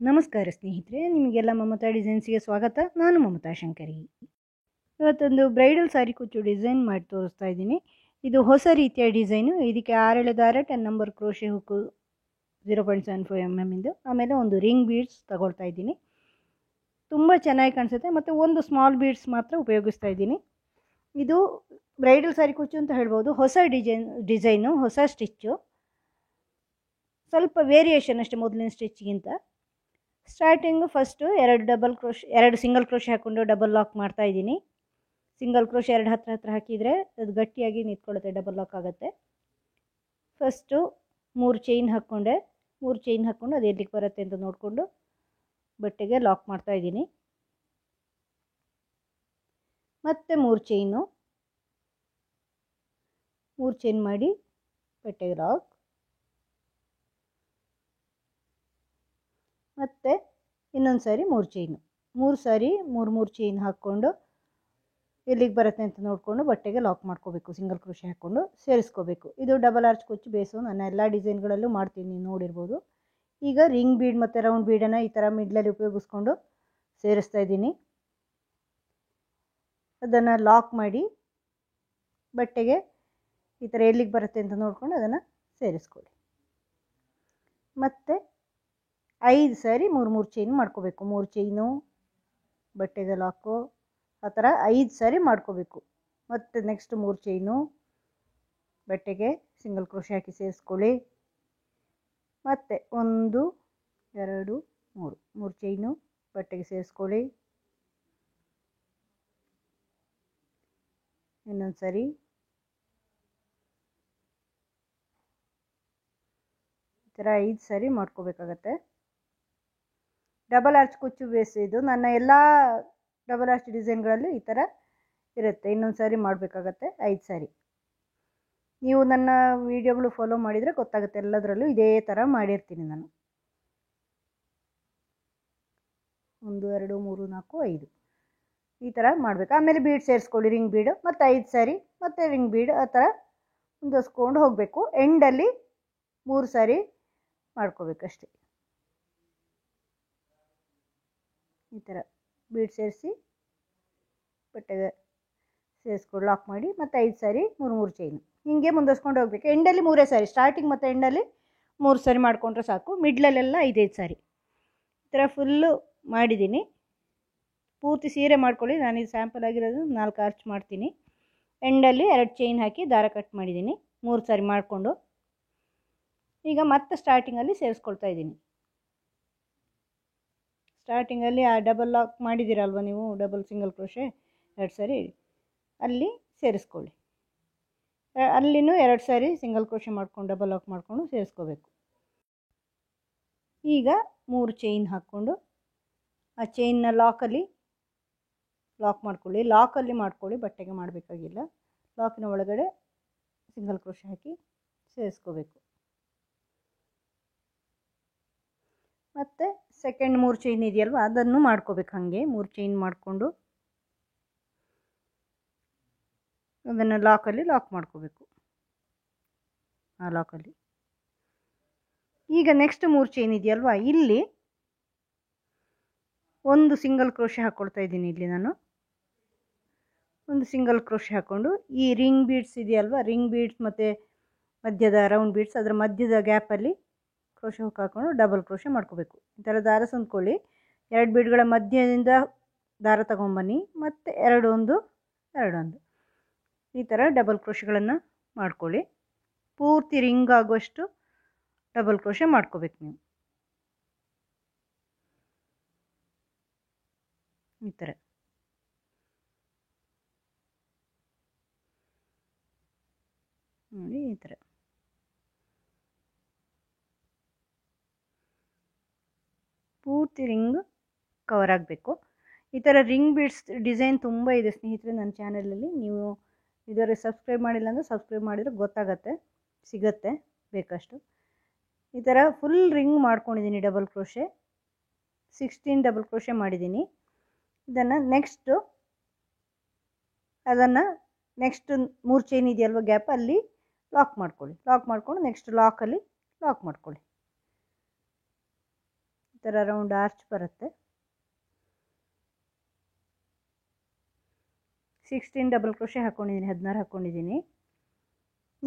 ನಮಸ್ಕಾರ ಸ್ನೇಹಿತರೆ, ನಿಮಗೆಲ್ಲ ಮಮತಾ ಡಿಸೈನ್ಸ್ಗೆ ಸ್ವಾಗತ. ನಾನು ಮಮತಾ ಶಂಕರಿ. ಇವತ್ತೊಂದು ಬ್ರೈಡಲ್ ಸಾರಿ ಕುಚ್ಚು ಡಿಸೈನ್ ಮಾಡಿ ತೋರಿಸ್ತಾ ಇದ್ದೀನಿ. ಇದು ಹೊಸ ರೀತಿಯ ಡಿಸೈನು. ಇದಕ್ಕೆ 6 ದಾರ 10 ನಂಬರ್ ಕ್ರೋಶೆ ಹುಕ್ಕು 0.75 mm ಇಂದು, ಆಮೇಲೆ ಒಂದು ರಿಂಗ್ ಬೀಡ್ಸ್ ತಗೊಳ್ತಾ ಇದ್ದೀನಿ. ತುಂಬ ಚೆನ್ನಾಗಿ ಕಾಣಿಸುತ್ತೆ. ಮತ್ತು ಒಂದು ಸ್ಮಾಲ್ ಬೀಡ್ಸ್ ಮಾತ್ರ ಉಪಯೋಗಿಸ್ತಾ ಇದ್ದೀನಿ. ಇದು ಬ್ರೈಡಲ್ ಸಾರಿ ಕುಚ್ಚು ಅಂತ ಹೇಳ್ಬೋದು. ಹೊಸ ಡಿಸೈನು, ಹೊಸ ಸ್ಟಿಚ್ಚು, ಸ್ವಲ್ಪ ವೇರಿಯೇಷನ್ ಅಷ್ಟೇ ಮೊದಲಿನ ಸ್ಟಿಚ್ಗಿಂತ. ಸ್ಟಾರ್ಟಿಂಗು ಫಸ್ಟು 2 ಸಿಂಗಲ್ ಕ್ರೋಶೆ ಹಾಕ್ಕೊಂಡು ಡಬಲ್ ಲಾಕ್ ಮಾಡ್ತಾ ಇದ್ದೀನಿ. ಸಿಂಗಲ್ ಕ್ರೋಶೆ 2 ಹತ್ರ ಹಾಕಿದರೆ ಅದು ಗಟ್ಟಿಯಾಗಿ ನಿಂತ್ಕೊಳ್ಳುತ್ತೆ, ಡಬಲ್ ಲಾಕ್ ಆಗುತ್ತೆ. ಫಸ್ಟು 3 ಚೈನ್ ಹಾಕ್ಕೊಂಡೆ. 3 ಚೈನ್ ಹಾಕ್ಕೊಂಡು ಅದು ಎಲ್ಲಿಗೆ ಬರುತ್ತೆ ಅಂತ ನೋಡಿಕೊಂಡು ಬಟ್ಟೆಗೆ ಲಾಕ್ ಮಾಡ್ತಾ ಇದ್ದೀನಿ. ಮತ್ತೆ 3 ಚೈನ್ ಮಾಡಿ ಬಟ್ಟೆಗೆ ಲಾಕ್. ಮತ್ತು ಇನ್ನೊಂದು ಸಾರಿ 3 ಸಾರಿ 3 ಚೈನ್ ಹಾಕ್ಕೊಂಡು ಎಲ್ಲಿಗೆ ಬರುತ್ತೆ ಅಂತ ನೋಡಿಕೊಂಡು ಬಟ್ಟೆಗೆ ಲಾಕ್ ಮಾಡ್ಕೋಬೇಕು. ಸಿಂಗಲ್ ಕ್ರೋಶೆ ಹಾಕ್ಕೊಂಡು ಸೇರಿಸ್ಕೋಬೇಕು. ಇದು ಡಬಲ್ ಆರ್ಚ್ ಕುಚ್ಚು ಬೇಸು. ನನ್ನ ಎಲ್ಲ ಡಿಸೈನ್ಗಳಲ್ಲೂ ಮಾಡ್ತೀನಿ, ನೀವು ನೋಡಿರ್ಬೋದು. ಈಗ ರಿಂಗ್ ಬೀಡ್ ಮತ್ತು ರೌಂಡ್ ಬೀಡನ್ನು ಈ ಥರ ಮಿಡ್ಲಲ್ಲಿ ಉಪಯೋಗಿಸ್ಕೊಂಡು ಸೇರಿಸ್ತಾ ಇದ್ದೀನಿ. ಅದನ್ನು ಲಾಕ್ ಮಾಡಿ ಬಟ್ಟೆಗೆ ಈ ಥರ ಎಲ್ಲಿಗೆ ಬರುತ್ತೆ ಅಂತ ನೋಡಿಕೊಂಡು ಅದನ್ನು ಸೇರಿಸ್ಕೊಳ್ಳಿ. ಮತ್ತು 5 ಸಾರಿ 3 ಚೈನ್ ಮಾಡ್ಕೋಬೇಕು. 3 ಚೈನು ಬಟ್ಟೆಗೆ ಲಾಕು, ಆ ಥರ 5 ಸಾರಿ ಮಾಡ್ಕೋಬೇಕು. ಮತ್ತು ನೆಕ್ಸ್ಟ್ 3 ಚೈನು ಬಟ್ಟೆಗೆ ಸಿಂಗಲ್ ಕ್ರೋಶೆ ಹಾಕಿ ಸೇರಿಸ್ಕೊಳ್ಳಿ. ಮತ್ತು 1 2 3 ಚೈನು ಬಟ್ಟೆಗೆ ಸೇರಿಸ್ಕೊಳ್ಳಿ. ಇನ್ನೊಂದು ಸಾರಿ ಈ ಥರ 5 ಸಾರಿ ಮಾಡ್ಕೋಬೇಕಾಗತ್ತೆ. ಡಬಲ್ ಆರ್ಚ್ ಕುಚ್ಚು ಬೇಸ್ ಇದು. ನನ್ನ ಎಲ್ಲ ಡಬಲ್ ಆರ್ಚ್ ಡಿಸೈನ್ಗಳಲ್ಲೂ ಈ ಥರ ಇರುತ್ತೆ. ಇನ್ನೊಂದು ಸಾರಿ ಮಾಡಬೇಕಾಗತ್ತೆ 5 ಸಾರಿ. ನೀವು ನನ್ನ ವಿಡಿಯೋಗಳು ಫಾಲೋ ಮಾಡಿದರೆ ಗೊತ್ತಾಗುತ್ತೆ. ಎಲ್ಲದರಲ್ಲೂ ಇದೇ ಥರ ಮಾಡಿರ್ತೀನಿ ನಾನು. 1 2 3 4 5 ಈ ಥರ ಮಾಡಬೇಕು. ಆಮೇಲೆ ಬೀಡ್ ಸೇರಿಸ್ಕೊಳ್ಳಿ, ರಿಂಗ್ ಬೀಡು. ಮತ್ತು 5 ಸಾರಿ ಮತ್ತು ರಿಂಗ್ ಬೀಡ್ ಆ ಥರ ಮುಂದುವರ್ಸ್ಕೊಂಡು ಹೋಗಬೇಕು. ಎಂಡಲ್ಲಿ 3 ಸಾರಿ ಮಾಡ್ಕೋಬೇಕಷ್ಟೆ. ಈ ಥರ ಬೀಡ್ ಸೇರಿಸಿ ಬಟ್ಟೆಗೆ ಸೇರಿಸ್ಕೊಂಡು ಲಾಕ್ ಮಾಡಿ. ಮತ್ತು 5 ಸಾರಿ 3 ಚೈನು ಹೀಗೆ ಮುಂದುವರ್ಸ್ಕೊಂಡು ಹೋಗ್ಬೇಕು. ಎಂಡಲ್ಲಿ 3 ಸಾರಿ, ಸ್ಟಾರ್ಟಿಂಗ್ ಮತ್ತು ಎಂಡಲ್ಲಿ 3 ಸಾರಿ ಮಾಡಿಕೊಂಡ್ರೆ ಸಾಕು. ಮಿಡ್ಲಲ್ಲೆಲ್ಲ 5 ಸಾರಿ ಈ ಥರ ಫುಲ್ಲು ಮಾಡಿದ್ದೀನಿ. ಪೂರ್ತಿ ಸೀರೆ ಮಾಡ್ಕೊಳ್ಳಿ. ನಾನಿದು ಸ್ಯಾಂಪಲ್ ಆಗಿರೋದು 4 ಆರ್ಚ್ ಮಾಡ್ತೀನಿ. ಎಂಡಲ್ಲಿ 2 ಚೈನ್ ಹಾಕಿ ದಾರ ಕಟ್ ಮಾಡಿದ್ದೀನಿ. 3 ಸಾರಿ ಮಾಡಿಕೊಂಡು ಈಗ ಮತ್ತೆ ಸ್ಟಾರ್ಟಿಂಗಲ್ಲಿ ಸೇರಿಸ್ಕೊಳ್ತಾ ಇದ್ದೀನಿ. ಸ್ಟಾರ್ಟಿಂಗಲ್ಲಿ ಆ ಡಬಲ್ ಲಾಕ್ ಮಾಡಿದ್ದೀರಲ್ವ ನೀವು, ಡಬಲ್ ಸಿಂಗಲ್ ಕ್ರೋಶೆ 2 ಸಾರಿ ಅಲ್ಲಿ ಸೇರಿಸ್ಕೊಳ್ಳಿ. ಅಲ್ಲಿನೂ 2 ಸಾರಿ ಸಿಂಗಲ್ ಕ್ರೋಶೆ ಮಾಡ್ಕೊಂಡು ಡಬಲ್ ಲಾಕ್ ಮಾಡಿಕೊಂಡು ಸೇರಿಸ್ಕೋಬೇಕು. ಈಗ 3 ಚೈನ್ ಹಾಕ್ಕೊಂಡು ಆ ಚೈನ್ನ ಲಾಕಲ್ಲಿ ಲಾಕ್ ಮಾಡ್ಕೊಳ್ಳಿ. ಲಾಕಲ್ಲಿ ಮಾಡ್ಕೊಳ್ಳಿ, ಬಟ್ಟೆಗೆ ಮಾಡಬೇಕಾಗಿಲ್ಲ. ಲಾಕಿನ ಒಳಗಡೆ ಸಿಂಗಲ್ ಕ್ರೋಶೆ ಹಾಕಿ ಸೇರಿಸ್ಕೋಬೇಕು. ಮತ್ತು ಸೆಕೆಂಡ್ 3 ಚೈನ್ ಇದೆಯಲ್ವ ಅದನ್ನು ಮಾಡ್ಕೋಬೇಕು. ಹಾಗೆ 3 ಚೈನ್ ಮಾಡಿಕೊಂಡು ಅದನ್ನು ಲಾಕಲ್ಲಿ ಲಾಕ್ ಮಾಡ್ಕೋಬೇಕು. ಆ ಲಾಕಲ್ಲಿ ಈಗ ನೆಕ್ಸ್ಟ್ 3 ಚೈನ್ ಇದೆಯಲ್ವ, ಇಲ್ಲಿ ಒಂದು ಸಿಂಗಲ್ ಕ್ರೋಶೆ ಹಾಕ್ಕೊಳ್ತಾ ಇದ್ದೀನಿ. ಇಲ್ಲಿ ನಾನು ಒಂದು ಸಿಂಗಲ್ ಕ್ರೋಶೆ ಹಾಕ್ಕೊಂಡು ಈ ರಿಂಗ್ ಬೀಡ್ಸ್ ಇದೆಯಲ್ವ, ರಿಂಗ್ ಬೀಡ್ಸ್ ಮತ್ತು ಮಧ್ಯದ ರೌಂಡ್ ಬೀಡ್ಸ್, ಅದರ ಮಧ್ಯದ ಗ್ಯಾಪಲ್ಲಿ ಕ್ರೋಶೆ ಹುಕ್ ಹಾಕ್ಕೊಂಡು ಡಬಲ್ ಕ್ರೋಶೆ ಮಾಡ್ಕೋಬೇಕು. ಈ ಥರ ದಾರ ಸಂದ್ಕೊಳ್ಳಿ. 2 ಬೀಡ್ಗಳ ಮಧ್ಯದಿಂದ ದಾರ ತಗೊಂಬನ್ನಿ. ಮತ್ತು 2 1 2 1 ಈ ಥರ ಡಬಲ್ ಕ್ರೋಶೆಗಳನ್ನು ಮಾಡ್ಕೊಳ್ಳಿ. ಪೂರ್ತಿ ರಿಂಗ್ ಆಗುವಷ್ಟು ಡಬಲ್ ಕ್ರೋಶೆ ಮಾಡ್ಕೋಬೇಕು ನೀವು. ಈ ಥರ ನೋಡಿ, ಈ ಥರ ಪೂರ್ತಿ ರಿಂಗ್ ಕವರ್ ಆಗಬೇಕು. ಈ ಥರ ರಿಂಗ್ ಬೀಡ್ಸ್ ಡಿಸೈನ್ ತುಂಬ ಇದೆ ಸ್ನೇಹಿತರೆ ನನ್ನ ಚಾನಲಲ್ಲಿ. ನೀವು ಇದುವರೆಗೆ ಸಬ್ಸ್ಕ್ರೈಬ್ ಮಾಡಿಲ್ಲ ಅಂದರೆ ಸಬ್ಸ್ಕ್ರೈಬ್ ಮಾಡಿದರೆ ಗೊತ್ತಾಗತ್ತೆ, ಸಿಗತ್ತೆ ಬೇಕಷ್ಟು. ಈ ಥರ ಫುಲ್ ರಿಂಗ್ ಮಾಡ್ಕೊಂಡಿದ್ದೀನಿ. ಡಬಲ್ ಕ್ರೋಶೆ 16 ಡಬಲ್ ಕ್ರೋಶೆ ಮಾಡಿದ್ದೀನಿ. ಇದನ್ನು ನೆಕ್ಸ್ಟ್ 3 ಚೈನ್ ಇದೆಯಲ್ವ ಗ್ಯಾಪ್, ಅಲ್ಲಿ ಲಾಕ್ ಮಾಡ್ಕೊಳ್ಳಿ. ಲಾಕ್ ಮಾಡ್ಕೊಂಡು ನೆಕ್ಸ್ಟ್ ಲಾಕಲ್ಲಿ ಲಾಕ್ ಮಾಡ್ಕೊಳ್ಳಿ. ಈ ಥರ ರೌಂಡ್ ಆರ್ಚ್ ಬರುತ್ತೆ. 16 ಡಬಲ್ ಕ್ರೋಶೆ ಹಾಕ್ಕೊಂಡಿದ್ದೀನಿ, 16 ಹಾಕ್ಕೊಂಡಿದ್ದೀನಿ.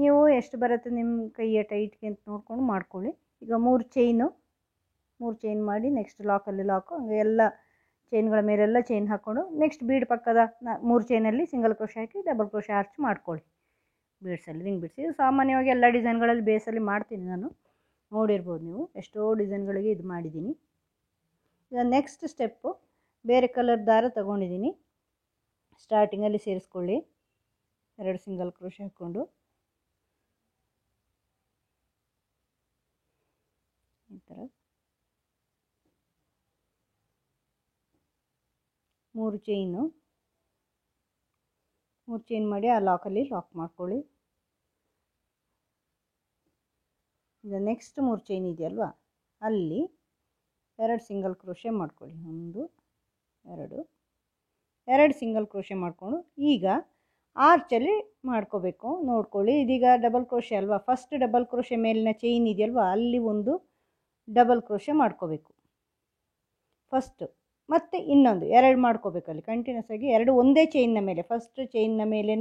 ನೀವು ಎಷ್ಟು ಬರುತ್ತೆ ನಿಮ್ಮ ಕೈಯ ಟೈಟ್ಗೆ ಅಂತ ನೋಡ್ಕೊಂಡು ಮಾಡ್ಕೊಳ್ಳಿ. ಈಗ 3 ಚೈನ್ ಮಾಡಿ ನೆಕ್ಸ್ಟ್ ಲಾಕಲ್ಲಿ ಲಾಕು, ಹಂಗೆ ಎಲ್ಲ ಚೈನ್ಗಳ ಮೇಲೆಲ್ಲ ಚೈನ್ ಹಾಕ್ಕೊಂಡು ನೆಕ್ಸ್ಟ್ ಬೀಡ್ ಪಕ್ಕದ 3 ಚೈನಲ್ಲಿ ಸಿಂಗಲ್ ಕ್ರೋಶೆ ಹಾಕಿ ಡಬಲ್ ಕ್ರೋಶೆ ಆರ್ಚ್ ಮಾಡ್ಕೊಳ್ಳಿ ಬೀಡ್ಸಲ್ಲಿ, ರಿಂಗ್ ಬೀಡ್ಸ್. ಇದು ಸಾಮಾನ್ಯವಾಗಿ ಎಲ್ಲ ಡಿಸೈನ್ಗಳಲ್ಲಿ ಬೇಸಲ್ಲಿ ಮಾಡ್ತೀನಿ ನಾನು, ನೋಡಿರ್ಬೋದು ನೀವು. ಎಷ್ಟೋ ಡಿಸೈನ್ಗಳಿಗೆ ಇದು ಮಾಡಿದ್ದೀನಿ. ಈಗ ನೆಕ್ಸ್ಟ್ ಸ್ಟೆಪ್ಪು, ಬೇರೆ ಕಲರ್ ದಾರ ತಗೊಂಡಿದ್ದೀನಿ. ಸ್ಟಾರ್ಟಿಂಗಲ್ಲಿ ಸೇರಿಸ್ಕೊಳ್ಳಿ, 2 ಸಿಂಗಲ್ ಕ್ರೋಶೆ ಹಾಕ್ಕೊಂಡು ಈ ಥರ 3 ಚೈನ್ ಮಾಡಿ ಆ ಲಾಕಲ್ಲಿ ಲಾಕ್ ಮಾಡ್ಕೊಳ್ಳಿ. ಈಗ ನೆಕ್ಸ್ಟ್ 3 ಚೈನ್ ಇದೆಯಲ್ವಾ, ಅಲ್ಲಿ 2 ಸಿಂಗಲ್ ಕ್ರೋಶೆ ಮಾಡ್ಕೊಳ್ಳಿ. 1 2 ಸಿಂಗಲ್ ಕ್ರೋಶೆ ಮಾಡಿಕೊಂಡು ಈಗ ಆರ್ಚಲ್ಲಿ ಮಾಡ್ಕೋಬೇಕು. ನೋಡ್ಕೊಳ್ಳಿ, ಇದೀಗ ಡಬಲ್ ಕ್ರೋಶೆ ಅಲ್ವಾ, ಫಸ್ಟ್ ಡಬಲ್ ಕ್ರೋಶೆ ಮೇಲಿನ ಚೈನ್ ಇದೆಯಲ್ವಾ, ಅಲ್ಲಿ ಒಂದು ಡಬಲ್ ಕ್ರೋಶೆ ಮಾಡ್ಕೋಬೇಕು ಫಸ್ಟು. ಮತ್ತು ಇನ್ನೊಂದು 2 ಮಾಡ್ಕೋಬೇಕಲ್ಲಿ ಕಂಟಿನ್ಯೂಸ್ ಆಗಿ 2 ಒಂದೇ ಚೈನ್ನ ಮೇಲೆ, ಫಸ್ಟ್ ಚೈನ್ನ ಮೇಲೇ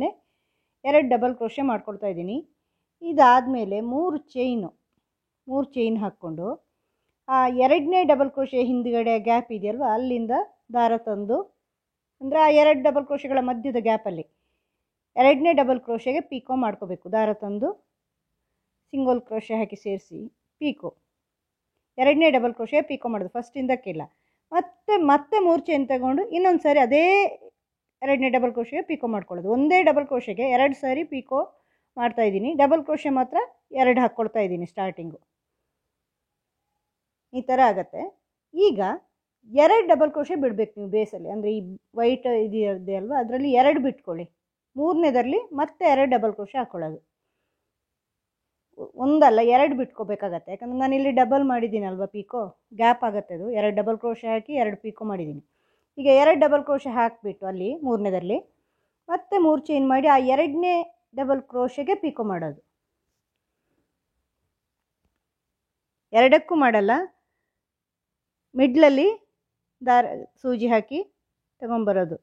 2 ಡಬಲ್ ಕ್ರೋಶೆ ಮಾಡ್ಕೊಳ್ತಾ ಇದ್ದೀನಿ. ಇದಾದಮೇಲೆ 3 ಚೈನ್ ಹಾಕ್ಕೊಂಡು ಆ 2ನೇ ಡಬಲ್ ಕ್ರೋಶೆ ಹಿಂದ್ಗಡೆ ಗ್ಯಾಪ್ ಇದೆಯಲ್ವ, ಅಲ್ಲಿಂದ ದಾರ ತಂದು, ಅಂದರೆ ಆ 2 ಡಬಲ್ ಕ್ರೋಶೆಗಳ ಮಧ್ಯದ ಗ್ಯಾಪಲ್ಲಿ 2ನೇ ಡಬಲ್ ಕ್ರೋಶೆಗೆ ಪೀಕೋ ಮಾಡ್ಕೋಬೇಕು. ದಾರ ತಂದು ಸಿಂಗಲ್ ಕ್ರೋಶೆ ಹಾಕಿ ಸೇರಿಸಿ ಪೀಕೋ, 2ನೇ ಡಬಲ್ ಕ್ರೋಶೆ ಪೀಕೋ ಮಾಡೋದು ಫಸ್ಟಿಂದಕ್ಕಿಲ್ಲ. ಮತ್ತೆ 3 ಚೈನ್ ತಗೊಂಡು ಇನ್ನೊಂದು ಸಾರಿ ಅದೇ 2ನೇ ಡಬಲ್ ಕ್ರೋಶೆಗೆ ಪೀಕೋ ಮಾಡ್ಕೊಳ್ಳೋದು. ಒಂದೇ ಡಬಲ್ ಕ್ರೋಶೆಗೆ 2 ಸಾರಿ ಪೀಕೋ ಮಾಡ್ತಾಯಿದ್ದೀನಿ. ಡಬಲ್ ಕ್ರೋಶೆ ಮಾತ್ರ 2 ಹಾಕ್ಕೊಳ್ತಾ ಇದ್ದೀನಿ ಸ್ಟಾರ್ಟಿಂಗು. ಈ ಥರ ಆಗುತ್ತೆ. ಈಗ 2 ಡಬಲ್ ಕ್ರೋಶೆ ಬಿಡಬೇಕು ನೀವು ಬೇಸಲ್ಲಿ, ಅಂದರೆ ಈ ವೈಟ್ ಇದೆ ಅಲ್ವಾ, ಅದರಲ್ಲಿ 2 ಬಿಟ್ಕೊಳ್ಳಿ. 3ನೇದರಲ್ಲಿ ಮತ್ತೆ 2 ಡಬಲ್ ಕ್ರೋಶೆ ಹಾಕ್ಕೊಳ್ಳೋದು. ಒಂದಲ್ಲ 2 ಬಿಟ್ಕೋಬೇಕಾಗತ್ತೆ, ಯಾಕಂದರೆ ನಾನಿಲ್ಲಿ ಡಬಲ್ ಮಾಡಿದ್ದೀನಲ್ವ ಪೀಕೋ, ಗ್ಯಾಪ್ ಆಗುತ್ತೆ ಅದು. 2 ಡಬಲ್ ಕ್ರೋಶೆ ಹಾಕಿ 2 ಪೀಕೋ ಮಾಡಿದ್ದೀನಿ. ಈಗ 2 ಡಬಲ್ ಕ್ರೋಶೆ ಹಾಕಿಬಿಟ್ಟು ಅಲ್ಲಿ 3ನೇದಲ್ಲಿ ಮತ್ತೆ 3 ಚೈನ್ ಮಾಡಿ ಆ 2ನೇ ಡಬಲ್ ಕ್ರೋಶೆಗೆ ಪೀಕೋ ಮಾಡೋದು. 2ಕ್ಕೂ ಮಾಡಲ್ಲ, ಮಿಡ್ಲಲ್ಲಿ ದಾರ ಸೂಜಿ ಹಾಕಿ ತಗೊಂಬರೋದು.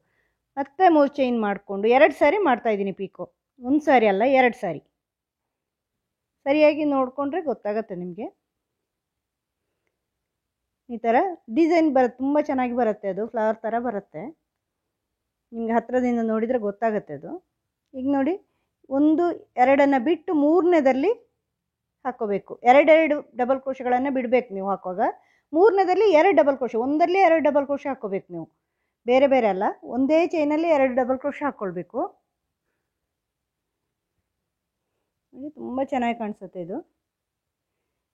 ಮತ್ತೆ 3 ಚೈನ್ ಮಾಡಿಕೊಂಡು 2 ಸಾರಿ ಮಾಡ್ತಾಯಿದ್ದೀನಿ ಪೀಕೋ, 1 ಸಾರಿ ಅಲ್ಲ 2 ಸಾರಿ. ಸರಿಯಾಗಿ ನೋಡಿಕೊಂಡ್ರೆ ಗೊತ್ತಾಗುತ್ತೆ ನಿಮಗೆ. ಈ ಥರ ಡಿಸೈನ್ ಬರುತ್ತೆ, ತುಂಬ ಚೆನ್ನಾಗಿ ಬರುತ್ತೆ ಅದು, ಫ್ಲವರ್ ಥರ ಬರುತ್ತೆ. ನಿಮಗೆ ಹತ್ತಿರದಿಂದ ನೋಡಿದರೆ ಗೊತ್ತಾಗುತ್ತೆ ಅದು. ಈಗ ನೋಡಿ, 1 2 ಬಿಟ್ಟು 3ನೇದಲ್ಲಿ ಹಾಕ್ಕೋಬೇಕು. 2 ಡಬಲ್ ಕ್ರೋಶೆಗಳನ್ನು ಬಿಡಬೇಕು ನೀವು ಹಾಕುವಾಗ. 3ನೇದಲ್ಲಿ 2 ಡಬಲ್ ಕ್ರೋಶೆ, ಒಂದರಲ್ಲಿ 2 ಡಬಲ್ ಕ್ರೋಶೆ ಹಾಕ್ಕೋಬೇಕು ನೀವು, ಬೇರೆ ಬೇರೆ ಅಲ್ಲ, ಒಂದೇ ಚೈನಲ್ಲಿ 2 ಡಬಲ್ ಕ್ರೋಶೆ ಹಾಕ್ಕೊಳ್ಬೇಕು. ತುಂಬ ಚೆನ್ನಾಗಿ ಕಾಣಿಸುತ್ತೆ ಇದು.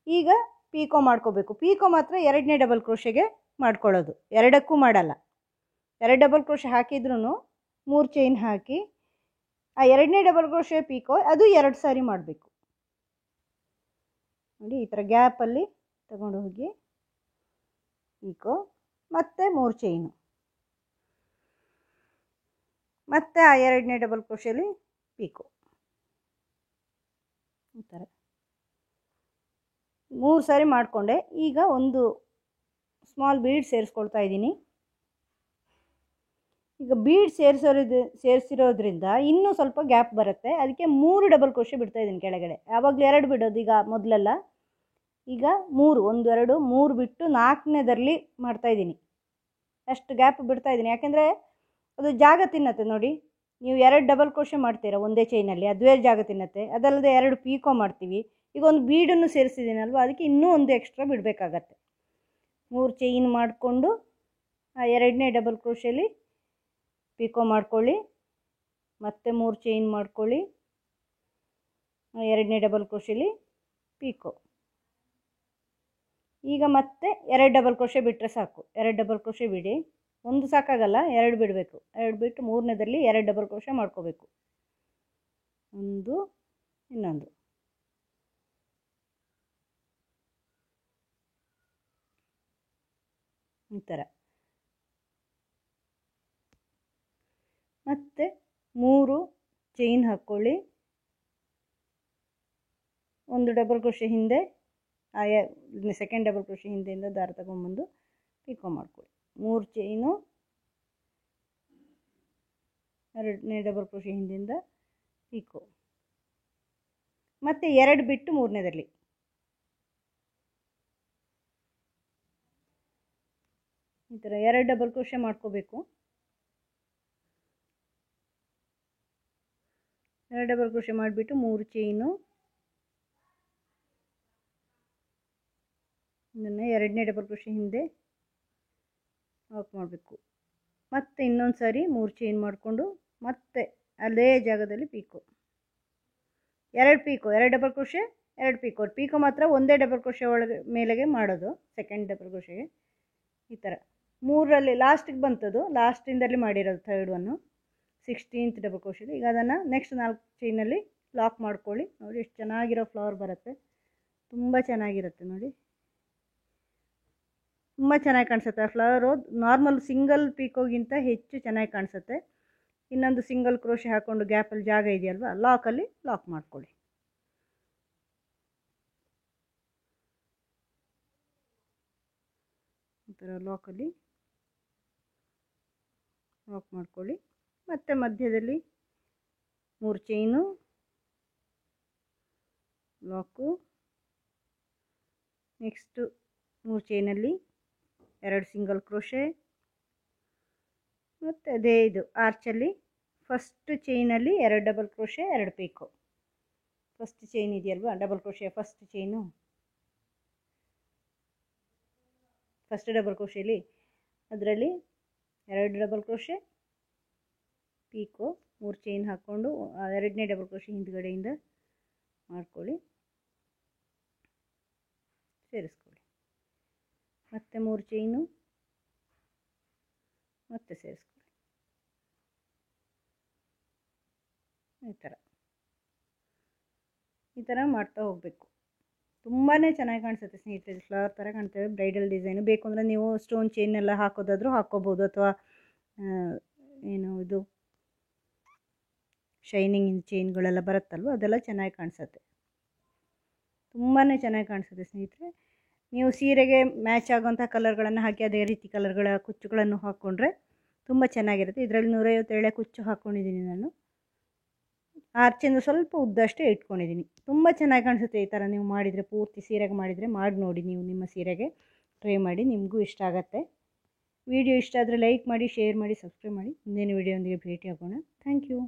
ಈಗ ಪೀಕೋ ಮಾಡ್ಕೋಬೇಕು. ಪೀಕೋ ಮಾತ್ರ 2ನೇ ಡಬಲ್ ಕ್ರೋಶೆಗೆ ಮಾಡ್ಕೊಳ್ಳೋದು, 2ಕ್ಕೂ ಮಾಡಲ್ಲ. 2 ಡಬಲ್ ಕ್ರೋಶೆ ಹಾಕಿದ್ರೂ 3 ಚೈನ್ ಹಾಕಿ ಆ 2ನೇ ಡಬಲ್ ಕ್ರೋಶೆ ಪೀಕೋ ಅದು 2 ಸಾರಿ ಮಾಡಬೇಕು. ನೋಡಿ, ಈ ಥರ ಗ್ಯಾಪಲ್ಲಿ ತಗೊಂಡು ಹೋಗಿ ಪೀಕೋ, ಮತ್ತೆ 3 ಚೈನು, ಮತ್ತೆ ಆ 2ನೇ ಡಬಲ್ ಕ್ರೋಶೆಯಲ್ಲಿ ಪೀಕೋ. ಈ ಥರ 3 ಸಾರಿ ಮಾಡಿಕೊಂಡೆ. ಈಗ ಒಂದು ಸ್ಮಾಲ್ ಬೀಡ್ ಸೇರಿಸ್ಕೊಳ್ತಾ ಇದ್ದೀನಿ. ಈಗ ಬೀಡ್ ಸೇರಿಸಿರೋದ್ರಿಂದ ಇನ್ನೂ ಸ್ವಲ್ಪ ಗ್ಯಾಪ್ ಬರುತ್ತೆ, ಅದಕ್ಕೆ 3 ಡಬಲ್ ಕ್ರೋಶೆ ಬಿಡ್ತಾ ಇದ್ದೀನಿ ಕೆಳಗಡೆ. ಯಾವಾಗಲೂ 2 ಬಿಡೋದು, ಈಗ ಮೊದಲೆಲ್ಲ. ಈಗ 3 1 2 3 ಬಿಟ್ಟು 4ನೇದರಲ್ಲಿ ಮಾಡ್ತಾಯಿದ್ದೀನಿ. ಅಷ್ಟು ಗ್ಯಾಪ್ ಬಿಡ್ತಾ ಇದ್ದೀನಿ, ಯಾಕೆಂದರೆ ಅದು ಜಾಗ ತಿನ್ನತ್ತೆ. ನೋಡಿ, ನೀವು 2 ಡಬಲ್ ಕ್ರೋಶೆ ಮಾಡ್ತೀರಾ ಒಂದೇ ಚೈನಲ್ಲಿ, ಅದುವೇ ಜಾಗ ತಿನ್ನತ್ತೆ. ಅದಲ್ಲದೆ 2 ಪೀಕೋ ಮಾಡ್ತೀವಿ. ಈಗ ಒಂದು ಬೀಡನ್ನು ಸೇರಿಸಿದ್ದೀನಲ್ವ, ಅದಕ್ಕೆ ಇನ್ನೂ ಒಂದು ಎಕ್ಸ್ಟ್ರಾ ಬಿಡಬೇಕಾಗತ್ತೆ. 3 ಚೈನ್ ಮಾಡಿಕೊಂಡು ಆ 2ನೇ ಡಬಲ್ ಕ್ರೋಶೆಯಲ್ಲಿ ಪೀಕೋ ಮಾಡ್ಕೊಳ್ಳಿ, ಮತ್ತೆ 3 ಚೈನ್ ಮಾಡ್ಕೊಳ್ಳಿ, 2ನೇ ಡಬಲ್ ಕ್ರೋಶೆಯಲ್ಲಿ ಪೀಕೋ. ಈಗ ಮತ್ತೆ 2 ಡಬಲ್ ಕ್ರೋಶೆ ಬಿಟ್ಟರೆ ಸಾಕು. 2 ಡಬಲ್ ಕ್ರೋಶೆ ಬಿಡಿ, ಒಂದು ಸಾಕಾಗಲ್ಲ, 2 ಬಿಡಬೇಕು. 2 ಬಿಟ್ಟು 3ನೇದಲ್ಲಿ 2 ಡಬಲ್ ಕ್ರೋಶೆ ಮಾಡ್ಕೋಬೇಕು. ಒಂದು, ಇನ್ನೊಂದು. ಈ ಥರ ಮತ್ತೆ 3 ಚೈನ್ ಹಾಕ್ಕೊಳ್ಳಿ, 1 ಡಬಲ್ ಕ್ರೋಶೆ ಹಿಂದೆ ಸೆಕೆಂಡ್ ಡಬಲ್ ಕ್ರೋಶೆ ಹಿಂದೆಯಿಂದ ದಾರ ತಗೊಂಬಂದು ಪಿಕೋ ಮಾಡ್ಕೊಳ್ಳಿ. 3 ಚೈನು, ಎರಡನೇ ಡಬಲ್ ಕ್ರೋಶೆ ಹಿಂದಿಂದ ಪಿಕೋ, ಮತ್ತು 2 ಬಿಟ್ಟು ಮೂರನೇದಲ್ಲಿ ಈ ಥರ 2 ಡಬಲ್ ಕ್ರೋಶೆ ಮಾಡ್ಕೋಬೇಕು. 2 ಡಬಲ್ ಕ್ರೋಶೆ ಮಾಡಿಬಿಟ್ಟು 3 ಚೈನು, ಇದನ್ನು ಎರಡನೇ ಡಬಲ್ ಕ್ರೋಶೆ ಹಿಂದೆ ಲಾಕ್ ಮಾಡಬೇಕು. ಮತ್ತು ಇನ್ನೊಂದು ಸಾರಿ 3 ಚೈನ್ ಮಾಡಿಕೊಂಡು ಮತ್ತೆ ಅದೇ ಜಾಗದಲ್ಲಿ picot, 2 picot, 2 double crochet 2 picot. Picot ಮಾತ್ರ ಒಂದೇ ಡಬಲ್ ಕ್ರೋಶೆ ಒಳಗೆ ಮೇಲೆಗೆ ಮಾಡೋದು, ಸೆಕೆಂಡ್ ಡಬಲ್ ಕ್ರೋಶೆಗೆ ಈ ಥರ. 3ರಲ್ಲಿ ಲಾಸ್ಟಿಗೆ ಬಂತದು, ಲಾಸ್ಟಿಂದರಲ್ಲಿ ಮಾಡಿರೋದು third one, 16th double crochet. ಈಗ ಅದನ್ನು ನೆಕ್ಸ್ಟ್ 4 ಚೈನಲ್ಲಿ ಲಾಕ್ ಮಾಡ್ಕೊಳ್ಳಿ. ನೋಡಿ ಎಷ್ಟು ಚೆನ್ನಾಗಿರೋ ಫ್ಲವರ್ ಬರುತ್ತೆ, ತುಂಬ ಚೆನ್ನಾಗಿರುತ್ತೆ ನೋಡಿ, ತುಂಬ ಚೆನ್ನಾಗಿ ಕಾಣಿಸುತ್ತೆ. ಆ ಫ್ಲವರು ನಾರ್ಮಲ್ ಸಿಂಗಲ್ ಪಿಕೋಗಿಂತ ಹೆಚ್ಚು ಚೆನ್ನಾಗಿ ಕಾಣಿಸುತ್ತೆ. ಇನ್ನೊಂದು ಸಿಂಗಲ್ ಕ್ರೋಶೆ ಹಾಕ್ಕೊಂಡು ಗ್ಯಾಪಲ್ಲಿ ಜಾಗ ಇದೆಯಲ್ವ, ಲಾಕಲ್ಲಿ ಲಾಕ್ ಮಾಡ್ಕೊಳ್ಳಿ. ಈ ಥರ ಲಾಕಲ್ಲಿ ಲಾಕ್ ಮಾಡ್ಕೊಳ್ಳಿ. ಮತ್ತು ಮಧ್ಯದಲ್ಲಿ 3 ಚೈನು, ಲಾಕು, ನೆಕ್ಸ್ಟು 3 ಚೈನಲ್ಲಿ 2 ಸಿಂಗಲ್ ಕ್ರೋಶೆ, ಮತ್ತು ಅದೇ ಇದು ಆರ್ಚಲ್ಲಿ ಫಸ್ಟ್ ಚೈನಲ್ಲಿ 2 double crochet 2 picot. First chain ಇದೆಯಲ್ವ double crochet, first chain, first double ಕ್ರೋಶೆಯಲ್ಲಿ ಅದರಲ್ಲಿ 2 ಡಬಲ್ ಕ್ರೋಶೆ ಪಿಕೋ, 3 ಚೈನ್ ಹಾಕ್ಕೊಂಡು ಎರಡನೇ ಡಬಲ್ ಕ್ರೋಶೆ ಹಿಂದ್ಗಡೆಯಿಂದ ಮಾಡ್ಕೊಳ್ಳಿ, ಸೇರಿಸ್ಕೊಳ್ಳಿ. ಮತ್ತು 3 ಚೈನು, ಮತ್ತೆ ಸೇರಿಸ್ಕೊಳ್ಳಿ. ಈ ಥರ ಮಾಡ್ತಾ ಹೋಗಬೇಕು. ತುಂಬಾ ಚೆನ್ನಾಗಿ ಕಾಣಿಸುತ್ತೆ ಸ್ನೇಹಿತರೆ, ಫ್ಲವರ್ ಥರ ಕಾಣ್ತೇವೆ. ಬ್ರೈಡಲ್ ಡಿಸೈನು ಬೇಕು ಅಂದರೆ ನೀವು ಸ್ಟೋನ್ ಚೈನ್ ಎಲ್ಲ ಹಾಕೋದಾದರೂ ಹಾಕ್ಕೋಬೋದು, ಅಥವಾ ಏನು ಇದು ಶೈನಿಂಗ್ ಚೈನ್ಗಳೆಲ್ಲ ಬರುತ್ತಲ್ವ, ಅದೆಲ್ಲ ಚೆನ್ನಾಗಿ ಕಾಣಿಸುತ್ತೆ, ತುಂಬಾ ಚೆನ್ನಾಗಿ ಕಾಣಿಸುತ್ತೆ ಸ್ನೇಹಿತರೆ. ನೀವು ಸೀರೆಗೆ ಮ್ಯಾಚ್ ಆಗುವಂಥ ಕಲರ್ಗಳನ್ನು ಹಾಕಿ ಅದೇ ರೀತಿ ಕಲರ್ಗಳ ಕುಚ್ಚುಗಳನ್ನು ಹಾಕ್ಕೊಂಡ್ರೆ ತುಂಬ ಚೆನ್ನಾಗಿರುತ್ತೆ. ಇದರಲ್ಲಿ 157 ಕುಚ್ಚು ಹಾಕ್ಕೊಂಡಿದ್ದೀನಿ ನಾನು. ಆರ್ಚಿಂದ ಸ್ವಲ್ಪ ಉದ್ದಷ್ಟೇ ಇಟ್ಕೊಂಡಿದ್ದೀನಿ. ತುಂಬ ಚೆನ್ನಾಗಿ ಕಾಣಿಸುತ್ತೆ ಈ ಥರ ನೀವು ಮಾಡಿದರೆ, ಪೂರ್ತಿ ಸೀರೆಗೆ ಮಾಡಿದರೆ. ಮಾಡಿ ನೋಡಿ ನೀವು ನಿಮ್ಮ ಸೀರೆಗೆ, ಟ್ರೈ ಮಾಡಿ, ನಿಮಗೂ ಇಷ್ಟ ಆಗುತ್ತೆ. ವಿಡಿಯೋ ಇಷ್ಟ ಆದರೆ ಲೈಕ್ ಮಾಡಿ, ಶೇರ್ ಮಾಡಿ, ಸಬ್ಸ್ಕ್ರೈಬ್ ಮಾಡಿ. ಮುಂದಿನ ವಿಡಿಯೋದೊಂದಿಗೆ ಭೇಟಿ ಆಗೋಣ. Thank you.